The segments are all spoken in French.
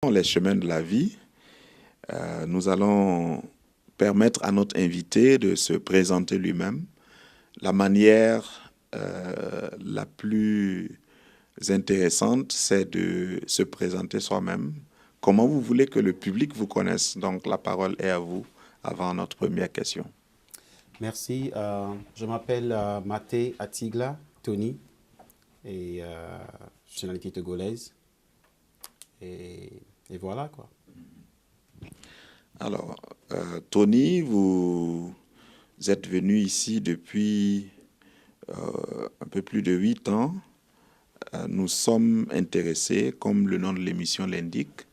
les chemins de la vie. Nous allons permettre à notre invité de se présenter lui-même. La manière la plus intéressante, c'est de se présenter soi-même. Comment vous voulez que le public vous connaisse? Donc, la parole est à vous avant notre première question. Merci. Je m'appelle Maté Atigla Tony et je suis nationalité togolaise. Et voilà quoi. Alors, Tony, vous êtes venu ici depuis un peu plus de 8 ans. Nous sommes intéressés, comme le nom de l'émission l'indique,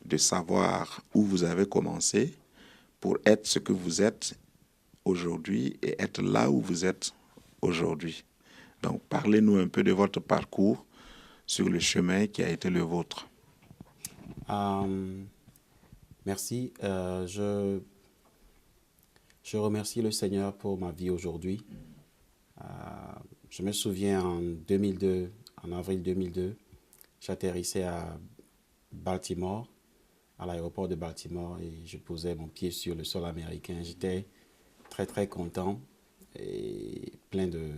de savoir où vous avez commencé pour être ce que vous êtes aujourd'hui et être là où vous êtes aujourd'hui. Donc, parlez-nous un peu de votre parcours sur le chemin qui a été le vôtre. Merci. Je remercie le Seigneur pour ma vie aujourd'hui. Je me souviens en 2002, en avril 2002, j'atterrissais à Baltimore, à l'aéroport de Baltimore, et je posais mon pied sur le sol américain. J'étais très très content et plein de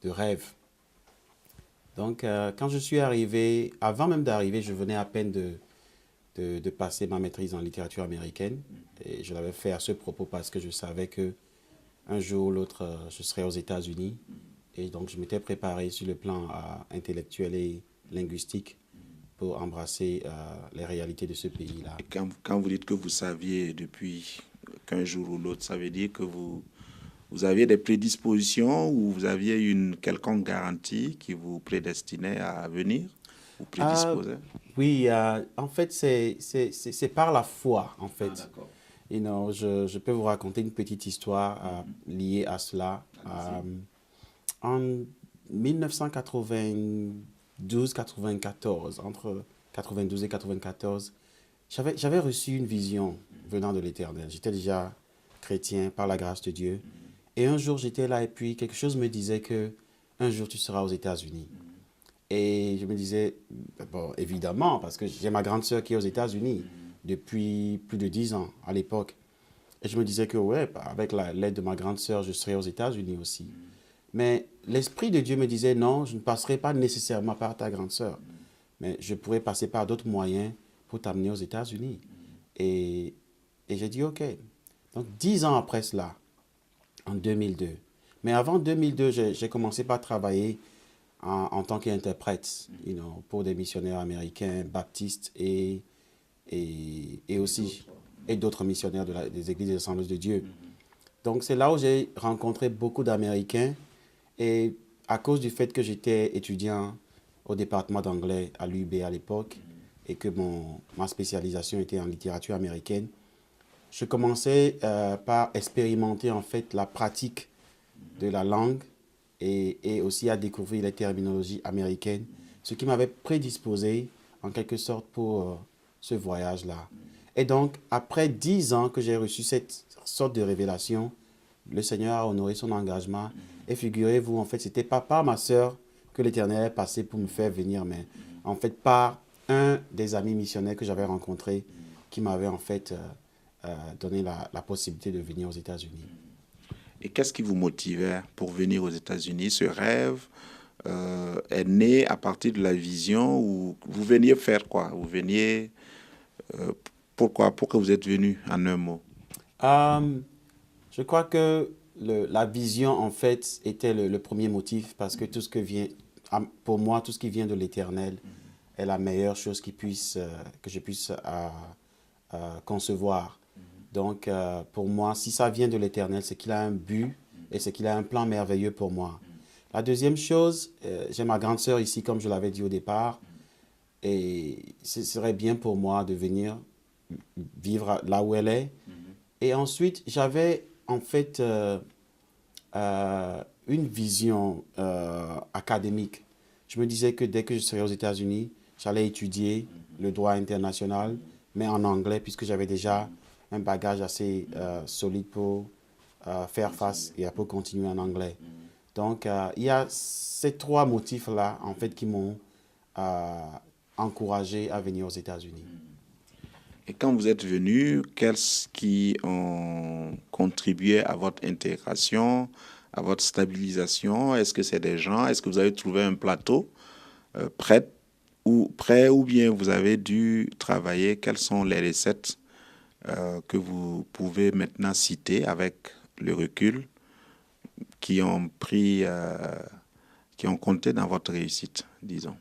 rêves. Donc quand je suis arrivé, avant même d'arriver, je venais à peine de passer ma maîtrise en littérature américaine. Et je l'avais fait à ce propos parce que je savais que un jour ou l'autre, je serais aux États-Unis. Et donc, je m'étais préparé sur le plan intellectuel et linguistique pour embrasser les réalités de ce pays-là. Et quand vous dites que vous saviez depuis qu'un jour ou l'autre, ça veut dire que vous aviez des prédispositions ou vous aviez une quelconque garantie qui vous prédestinait à venir, vous Euh, prédisposait? oui, en fait, c'est par la foi, en Ah, fait. d'accord. Je peux vous raconter une petite histoire liée à cela. Allez-y. En 1992-94, entre 92 et 94, j'avais reçu une vision venant de l'Éternel. J'étais déjà chrétien par la grâce de Dieu. Et un jour, j'étais là et puis quelque chose me disait que un jour, tu seras aux États-Unis. Et je me disais, bon, évidemment, parce que j'ai ma grande sœur qui est aux États-Unis depuis plus de 10 ans à l'époque. Et je me disais que, ouais, bah, avec l'aide de ma grande sœur, je serai aux États-Unis aussi. Mais l'Esprit de Dieu me disait, non, je ne passerai pas nécessairement par ta grande sœur, mais je pourrais passer par d'autres moyens pour t'amener aux États-Unis. Et, et j'ai dit, OK. Donc, 10 ans après cela, en 2002. Mais avant 2002, j'ai commencé par travailler en tant qu'interprète, pour des missionnaires américains, baptistes et aussi et d'autres missionnaires des églises des Assemblées de Dieu. Donc, c'est là où j'ai rencontré beaucoup d'Américains et à cause du fait que j'étais étudiant au département d'anglais à l'UB à l'époque et que ma spécialisation était en littérature américaine, je commençais par expérimenter en fait la pratique de la langue et aussi à découvrir les terminologies américaines, ce qui m'avait prédisposé en quelque sorte pour ce voyage-là. Et donc, après 10 ans que j'ai reçu cette sorte de révélation, le Seigneur a honoré son engagement. Et figurez-vous, en fait, c'était pas par ma sœur que l'Éternel est passé pour me faire venir, mais en fait par un des amis missionnaires que j'avais rencontré qui m'avait en fait donné la possibilité de venir aux États-Unis. Et qu'est-ce qui vous motivait pour venir aux États-Unis? Ce rêve est né à partir de la vision où vous veniez faire quoi? Vous veniez... euh, pourquoi vous êtes venu en un mot? Euh, je crois que la vision, en fait, était le premier motif parce que tout ce que vient, pour moi, tout ce qui vient de l'Éternel est la meilleure chose que je puisse concevoir. Donc, pour moi, si ça vient de l'Éternel, c'est qu'il a un but et c'est qu'il a un plan merveilleux pour moi. La deuxième chose, j'ai ma grande sœur ici, comme je l'avais dit au départ, et ce serait bien pour moi de venir vivre là où elle est. Et ensuite, j'avais en fait une vision académique. Je me disais que dès que je serais aux États-Unis, j'allais étudier le droit international, mais en anglais, puisque j'avais déjà un bagage assez solide pour faire face et pour continuer en anglais. Donc, il y a ces trois motifs-là, en fait, qui m'ont encouragés à venir aux États-Unis. Et quand vous êtes venu, qu'est-ce qui ont contribué à votre intégration, à votre stabilisation? Est-ce que c'est des gens? Est-ce que vous avez trouvé un plateau prêt ou bien vous avez dû travailler? Quelles sont les recettes que vous pouvez maintenant citer avec le recul qui ont qui ont compté dans votre réussite, disons?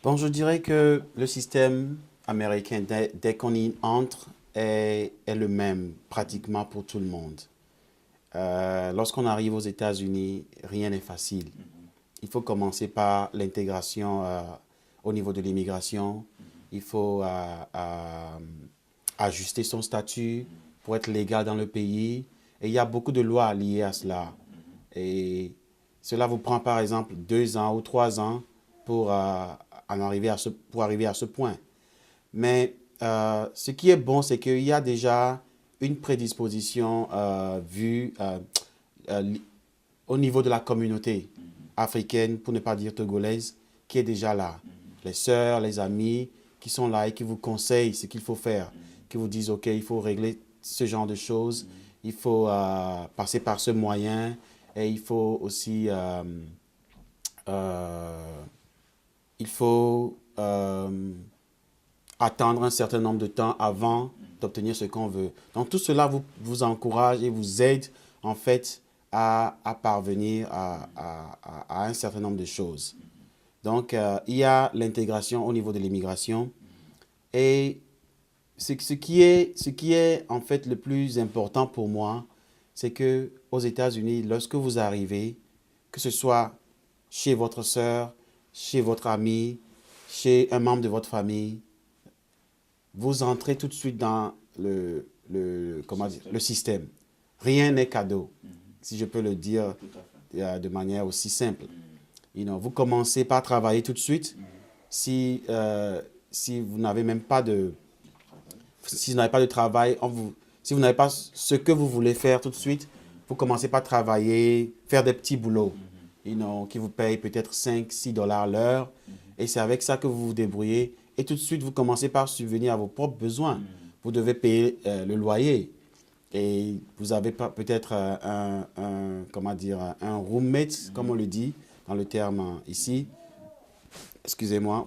Bon, je dirais que le système américain, dès qu'on y entre, est le même pratiquement pour tout le monde. Lorsqu'on arrive aux États-Unis, rien n'est facile. Il faut commencer par l'intégration au niveau de l'immigration. Il faut ajuster son statut pour être légal dans le pays. Et il y a beaucoup de lois liées à cela. Et cela vous prend par exemple 2 ans ou 3 ans pour arriver à ce point. Mais ce qui est bon, c'est qu'il y a déjà une prédisposition vue au niveau de la communauté africaine, pour ne pas dire togolaise, qui est déjà là. Les sœurs, les amis qui sont là et qui vous conseillent ce qu'il faut faire, qui vous disent, OK, il faut régler ce genre de choses, il faut passer par ce moyen et il faut aussi attendre un certain nombre de temps avant d'obtenir ce qu'on veut. Donc tout cela vous encourage et vous aide en fait à parvenir à un certain nombre de choses. Donc il y a l'intégration au niveau de l'immigration et ce qui est en fait le plus important pour moi, c'est que aux États-Unis, lorsque vous arrivez, que ce soit chez votre sœur, chez votre ami, chez un membre de votre famille, vous entrez tout de suite dans le système. Rien n'est cadeau, si je peux le dire de manière aussi simple. Vous commencez par travailler tout de suite. Si vous n'avez même pas de... Si vous n'avez pas de travail, si vous n'avez pas ce que vous voulez faire tout de suite, vous commencez par travailler, faire des petits boulots qui vous payent peut-être 5-6 dollars l'heure. Et c'est avec ça que vous vous débrouillez. Et tout de suite, vous commencez par subvenir à vos propres besoins. Vous devez payer le loyer. Et vous avez peut-être un roommate, comme on le dit dans le terme ici. Excusez-moi,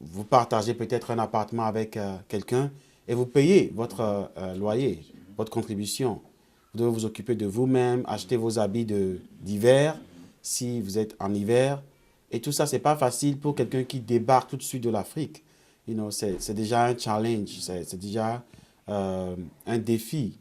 vous partagez peut-être un appartement avec quelqu'un et vous payez votre loyer, votre contribution. Vous devez vous occuper de vous-même, acheter vos habits d'hiver si vous êtes en hiver. Et tout ça, ce n'est pas facile pour quelqu'un qui débarque tout de suite de l'Afrique. C'est déjà un challenge, c'est déjà un défi.